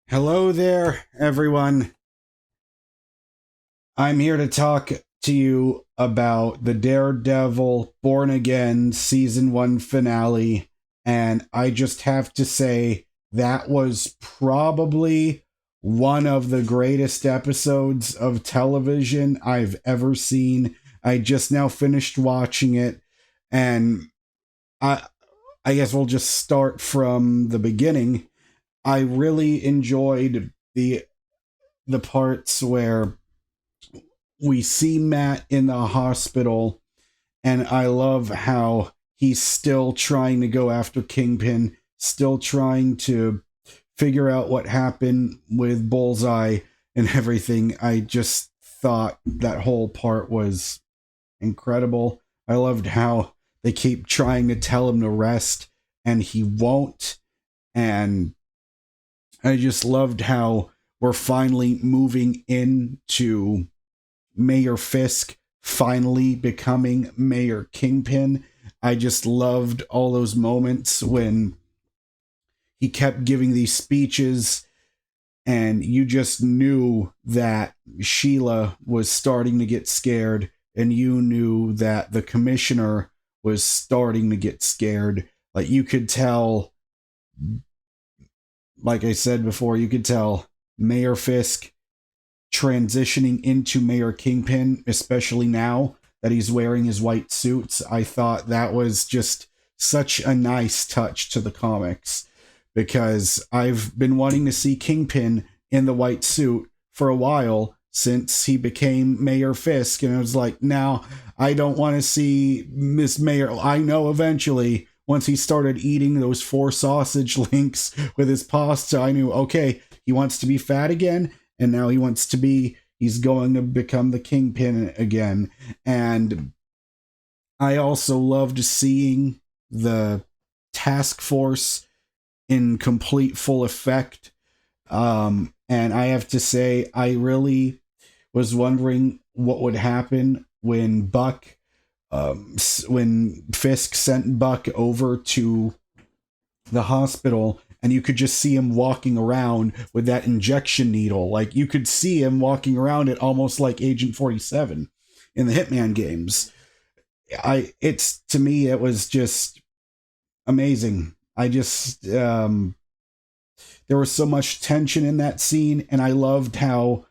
Hello there, everyone. I'm here to talk to you about the Daredevil Born Again Season 1 finale. And I just have to say, that was probably one of the greatest episodes of television I've ever seen. I just now finished watching it, and I, I guess we'll just start from the beginning. I really enjoyed the parts where we see Matt in the hospital, and I love how he's still trying to go after Kingpin, still trying to figure out what happened with Bullseye and everything. I just thought that whole part was incredible. I loved how they keep trying to tell him to rest and he won't. And I just loved how we're finally moving into Mayor Fisk finally becoming Mayor Kingpin. I just loved all those moments when he kept giving these speeches and you just knew that Sheila was starting to get scared, and you knew that the commissioner was starting to get scared. Like, you could tell, like I said before, you could tell Mayor Fisk transitioning into Mayor Kingpin, especially now that he's wearing his white suits. I thought that was just such a nice touch to the comics, because I've been wanting to see Kingpin in the white suit for a while since he became Mayor Fisk, and I was like, now I don't want to see Miss Mayor. I know eventually, once he started eating those 4 sausage links with his pasta, I knew, okay, he wants to be fat again, and now he's going to become the Kingpin again. And I also loved seeing the task force in complete full effect. And I have to say, I really was wondering what would happen when when Fisk sent Buck over to the hospital, and you could just see him walking around with that injection needle. Like, you could see him walking around it almost like Agent 47 in the Hitman games. To me, it was just amazing. There was so much tension in that scene, and I loved how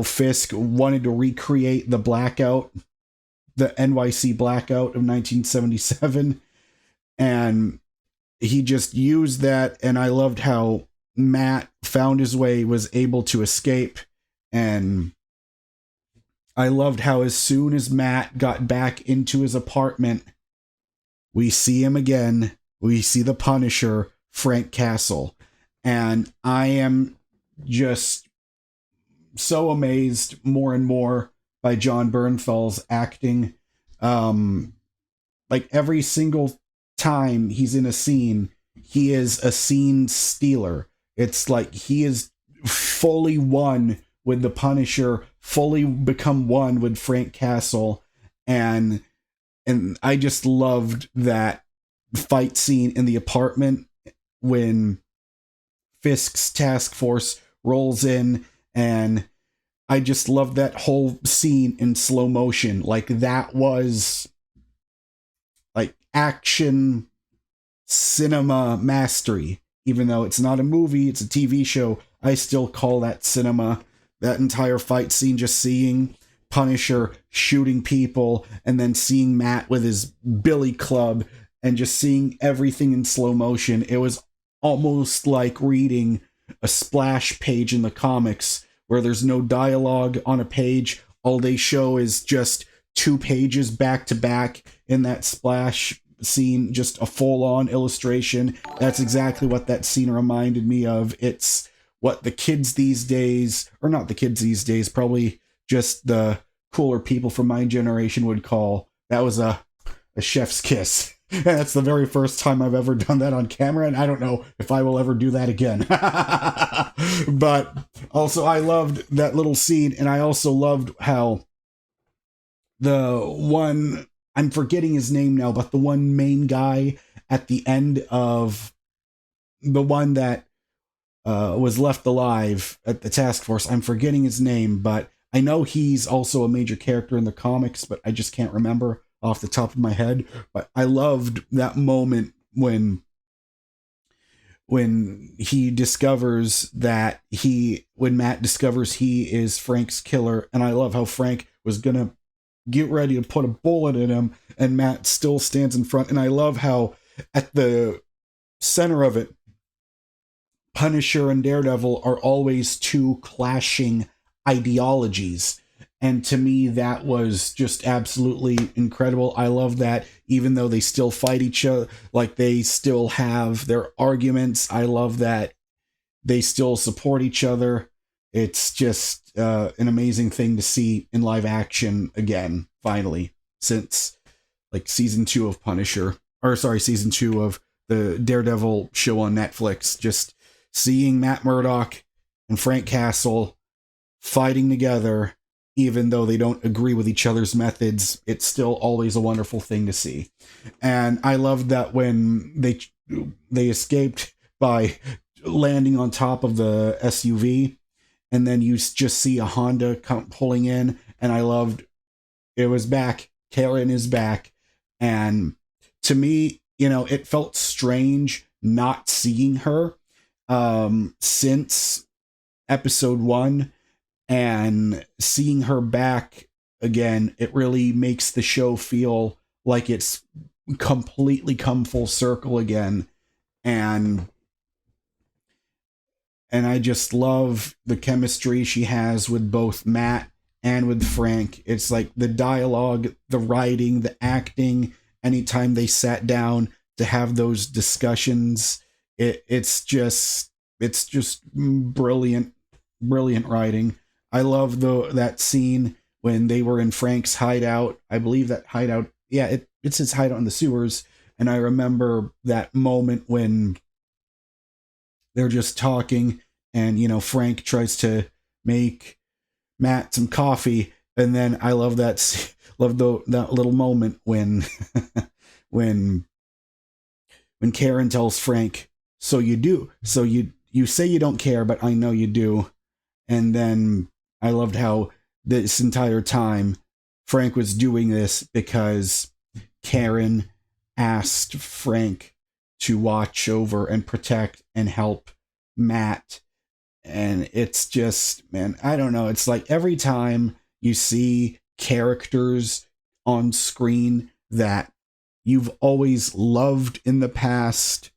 Fisk wanted to recreate the blackout, the NYC blackout of 1977, and he just used that. And I loved how Matt found his way, was able to escape, and I loved how as soon as Matt got back into his apartment, we see him again. We see the Punisher, Frank Castle, and I am just so amazed more and more by John Bernthal's acting. Like, every single time he's in a scene, he is a scene stealer. It's like he is fully one with the Punisher, fully become one with Frank Castle, and I just loved that fight scene in the apartment when Fisk's task force rolls in, and I just loved that whole scene in slow motion. Like, that was like action cinema mastery. Even though it's not a movie, it's a TV show, I still call that cinema. That entire fight scene, just seeing Punisher shooting people, and then seeing Matt with his billy club, and just seeing everything in slow motion. It was almost like reading a splash page in the comics, where there's no dialogue on a page. All they show is just 2 pages back to back in that splash scene, just a full-on illustration. That's exactly what that scene reminded me of. It's what the kids these days, or not the kids these days, probably just the cooler people from my generation would call, that was a chef's kiss. And that's the very first time I've ever done that on camera, and I don't know if I will ever do that again. But also, I loved that little scene, and I also loved how the one, I'm forgetting his name now, but the one main guy at the end of the one that was left alive at the task force. I'm forgetting his name, but I know he's also a major character in the comics, but I just can't remember off the top of my head. But I loved that moment when he discovers that when Matt discovers he is Frank's killer. And I love how Frank was gonna get ready to put a bullet in him, and Matt still stands in front. And I love how at the center of it, Punisher and Daredevil are always two clashing ideologies. And to me, that was just absolutely incredible. I love that even though they still fight each other, like they still have their arguments. I love that they still support each other. It's just an amazing thing to see in live action again, finally, since like season 2 of Punisher, or sorry, season 2 of the Daredevil show on Netflix. Just seeing Matt Murdock and Frank Castle fighting together, even though they don't agree with each other's methods, it's still always a wonderful thing to see. And I loved that when they escaped by landing on top of the SUV, and then you just see a Honda come pulling in, and I loved it was back. Karen is back. And to me, it felt strange not seeing her since episode 1, and seeing her back again, it really makes the show feel like it's completely come full circle again. And I just love the chemistry she has with both Matt and with Frank. It's like the dialogue, the writing, the acting, anytime they sat down to have those discussions, it's just brilliant writing. I love that scene when they were in Frank's hideout. I believe that hideout, yeah, it's his hideout in the sewers. And I remember that moment when they're just talking, and Frank tries to make Matt some coffee, and then I love that little moment when when Karen tells Frank, "So you say you don't care, but I know you do." And then I loved how this entire time Frank was doing this because Karen asked Frank to watch over and protect and help Matt. And it's just, man, I don't know. It's like every time you see characters on screen that you've always loved in the past,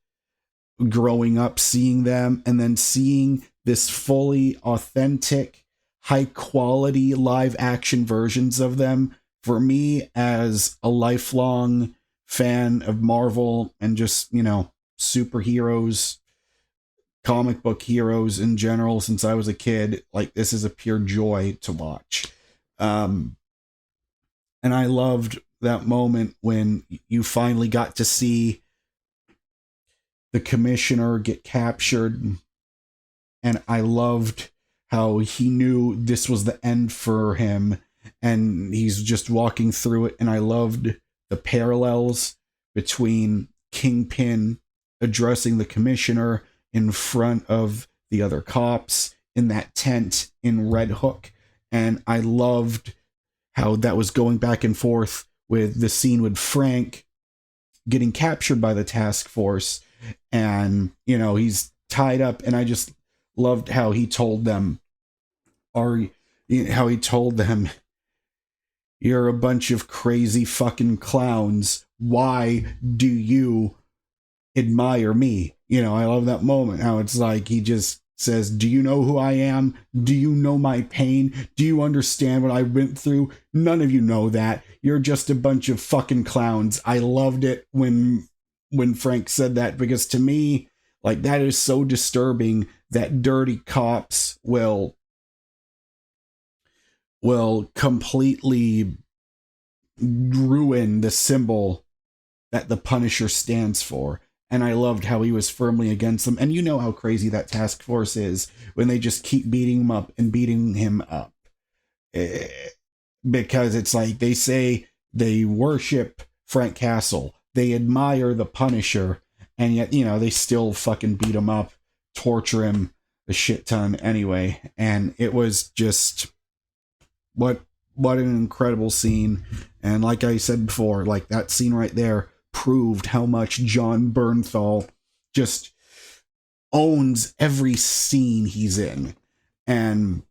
growing up, seeing them, and then seeing this fully authentic, high quality live action versions of them. For me, as a lifelong fan of Marvel and just, superheroes, comic book heroes in general, since I was a kid, like, this is a pure joy to watch. And I loved that moment when you finally got to see the commissioner get captured, and I loved how he knew this was the end for him, and he's just walking through it. And I loved the parallels between Kingpin addressing the commissioner in front of the other cops in that tent in Red Hook. And I loved how that was going back and forth with the scene with Frank getting captured by the task force, and he's tied up. And I just loved how he told them, "You're a bunch of crazy fucking clowns. Why do you admire me?" I love that moment, how it's like he just says, "Do you know who I am? Do you know my pain? Do you understand what I went through? None of you know that. You're just a bunch of fucking clowns." I loved it when Frank said that, because to me, like, that is so disturbing that dirty cops will completely ruin the symbol that the Punisher stands for. And I loved how he was firmly against them. And you know how crazy that task force is when they just keep beating him up and beating him up. Because it's like they say they worship Frank Castle, they admire the Punisher, and yet, they still fucking beat him up, torture him. a shit ton anyway. And it was just what an incredible scene. And like I said before, like that scene right there proved how much John Bernthal just owns every scene he's in. And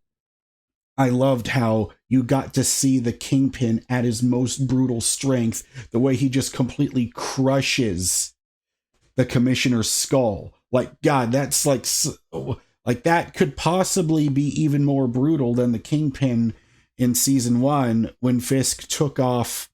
I loved how you got to see the Kingpin at his most brutal strength, the way he just completely crushes the Commissioner's skull. Like, God, that's like that could possibly be even more brutal than the Kingpin in season 1 when Fisk took off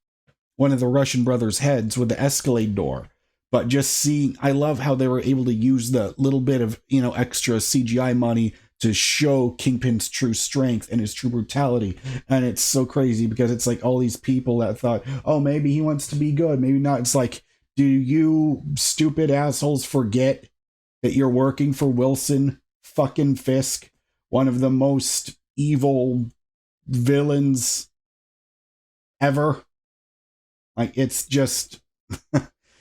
one of the Russian brothers' heads with the Escalade door. But just seeing, I love how they were able to use the little bit of, extra CGI money to show Kingpin's true strength and his true brutality. And it's so crazy because it's like all these people that thought, oh, maybe he wants to be good, maybe not. It's like, do you stupid assholes forget that you're working for Wilson fucking Fisk, one of the most evil villains ever? Like, it's just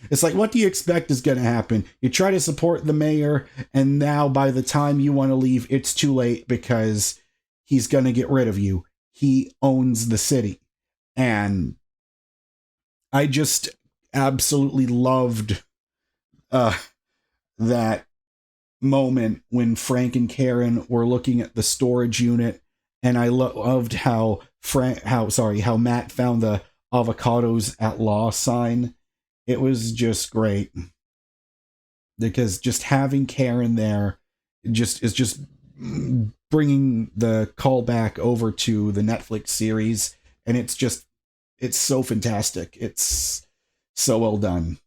it's like, what do you expect is going to happen? You try to support the mayor, and now by the time you want to leave, it's too late because he's going to get rid of you. He owns the city. And I just absolutely loved that moment when Frank and Karen were looking at the storage unit, and I loved how Matt found the avocados at law sign. It was just great because just having Karen there is just bringing the callback over to the Netflix series, and it's so fantastic. It's so well done.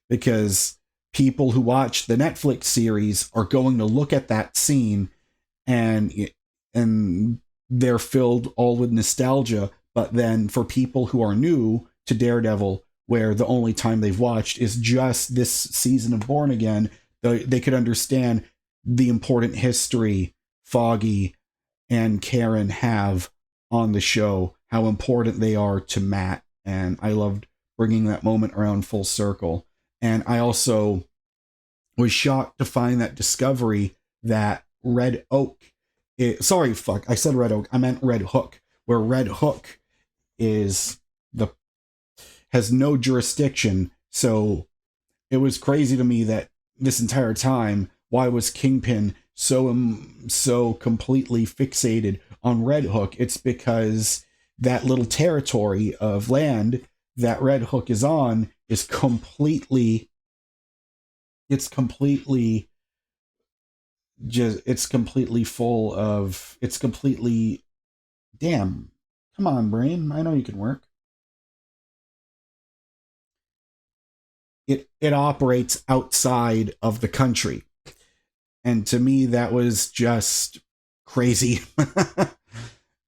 Because people who watch the Netflix series are going to look at that scene and they're filled all with nostalgia. But then for people who are new to Daredevil, where the only time they've watched is just this season of Born Again, they could understand the important history Foggy and Karen have on the show, how important they are to Matt. And I loved bringing that moment around full circle. And I also was shocked to find that discovery that Red Oak, I said Red Oak, I meant Red Hook, where Red Hook has no jurisdiction. So it was crazy to me that this entire time, why was Kingpin so completely fixated on Red Hook? It's because that little territory of land that Red Hook is on is completely damn, come on, brain, I know you can work. It operates outside of the country. And to me, that was just crazy.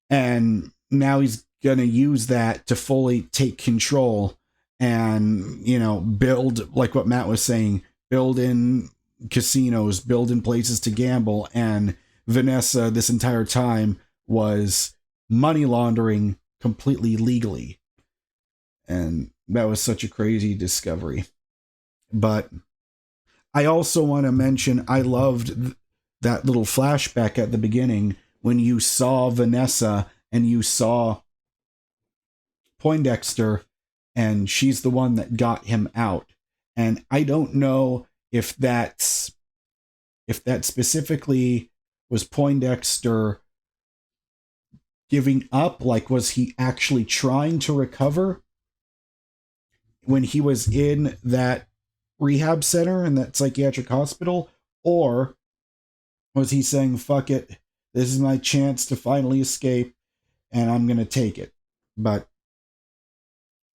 And now he's going to use that to fully take control and, build, like what Matt was saying, build in casinos, build in places to gamble. And Vanessa, this entire time, was money laundering completely legally. And that was such a crazy discovery. But I also want to mention, I loved that little flashback at the beginning when you saw Vanessa and you saw Poindexter, and she's the one that got him out. And I don't know if that specifically was Poindexter giving up, like was he actually trying to recover when he was in that rehab center and that psychiatric hospital, or was he saying, fuck it, this is my chance to finally escape and I'm gonna take it? But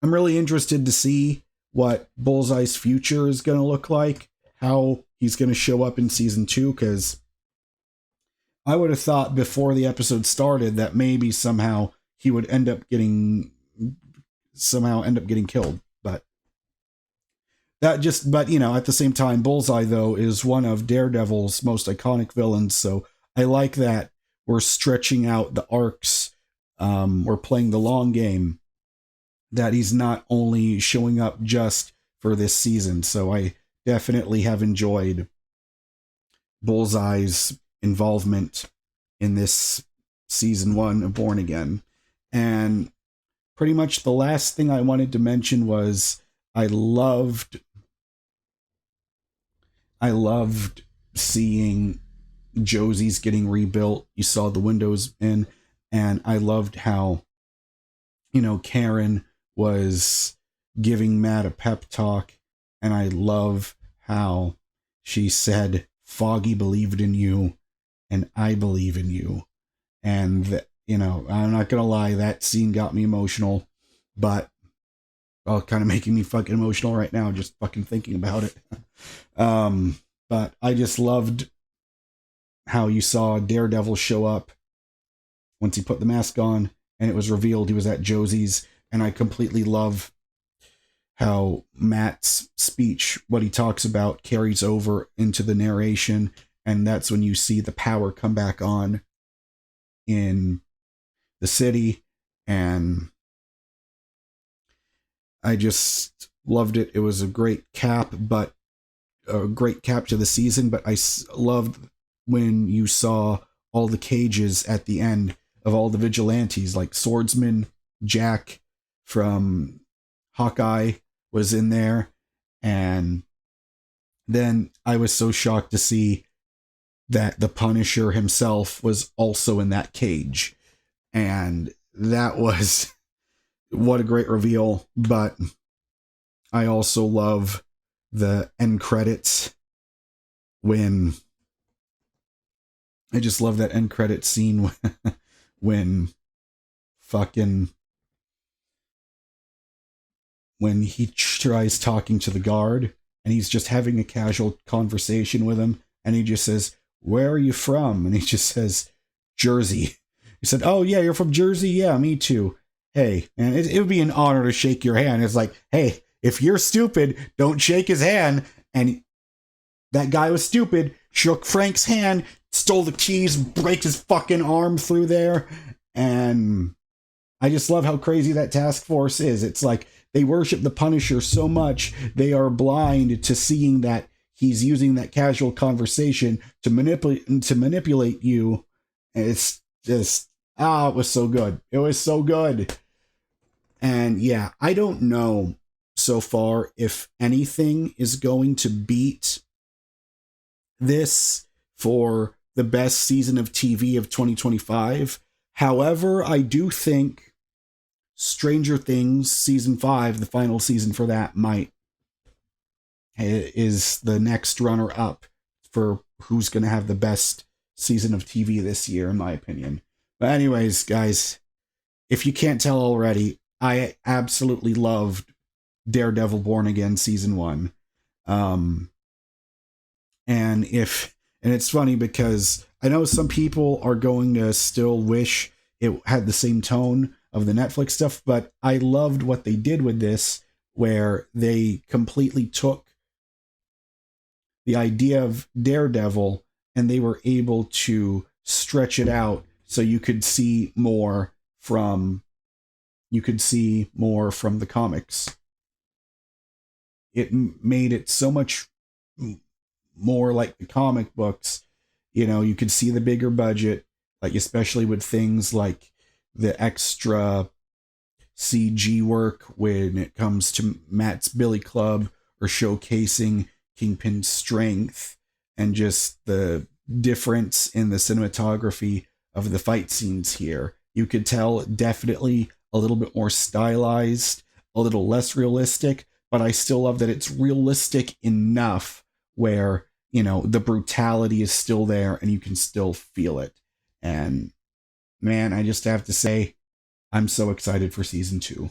I'm really interested to see what Bullseye's future is gonna look like, how he's gonna show up in season 2, because I would have thought before the episode started that maybe somehow he would end up getting killed. But at the same time, Bullseye, though, is one of Daredevil's most iconic villains, so I like that we're stretching out the arcs, we're playing the long game, that he's not only showing up just for this season, so I definitely have enjoyed Bullseye's involvement in this season 1 of Born Again. And pretty much the last thing I wanted to mention was I loved seeing Josie's getting rebuilt. You saw the windows in, and I loved how, Karen was giving Matt a pep talk, and I love how she said, Foggy believed in you, and I believe in you. And, I'm not going to lie, that scene got me emotional, but kind of making me fucking emotional right now, just fucking thinking about it. But I just loved how you saw Daredevil show up once he put the mask on, and it was revealed he was at Josie's. And I completely love how Matt's speech, what he talks about, carries over into the narration, and that's when you see the power come back on in the city. And I just loved it. It was a great cap to the season, but I loved when you saw all the cages at the end of all the vigilantes, like Swordsman, Jack from Hawkeye was in there. And then I was so shocked to see that the Punisher himself was also in that cage. And that was what a great reveal. But I also love the end credits when I just love that end credit scene when he tries talking to the guard, and he's just having a casual conversation with him, and he just says, where are you from? And he just says, Jersey. He said, oh yeah, you're from Jersey? Yeah, me too. Hey, and it would be an honor to shake your hand. It's like, hey, if you're stupid, don't shake his hand. And that guy was stupid, shook Frank's hand, stole the keys, break his fucking arm through there. And I just love how crazy that task force is. It's like they worship the Punisher so much, they are blind to seeing that he's using that casual conversation to manipulate you. And it's just, it was so good. It was so good. And yeah, I don't know so far if anything is going to beat this for the best season of TV of 2025. However, I do think Stranger Things season 5, the final season for that, is the next runner up for who's going to have the best season of TV this year, in my opinion. But anyways, guys, if you can't tell already, I absolutely loved Daredevil Born Again season 1. And it's funny because I know some people are going to still wish it had the same tone of the Netflix stuff, but I loved what they did with this, where they completely took the idea of Daredevil and they were able to stretch it out so you could see more from the comics. It made it so much more like the comic books. You could see the bigger budget, like especially with things like the extra CG work when it comes to Matt's Billy Club, or showcasing Kingpin's strength, and just the difference in the cinematography of the fight scenes here. You could tell definitely a little bit more stylized, a little less realistic, but I still love that it's realistic enough where, the brutality is still there and you can still feel it. And man, I just have to say, I'm so excited for season 2.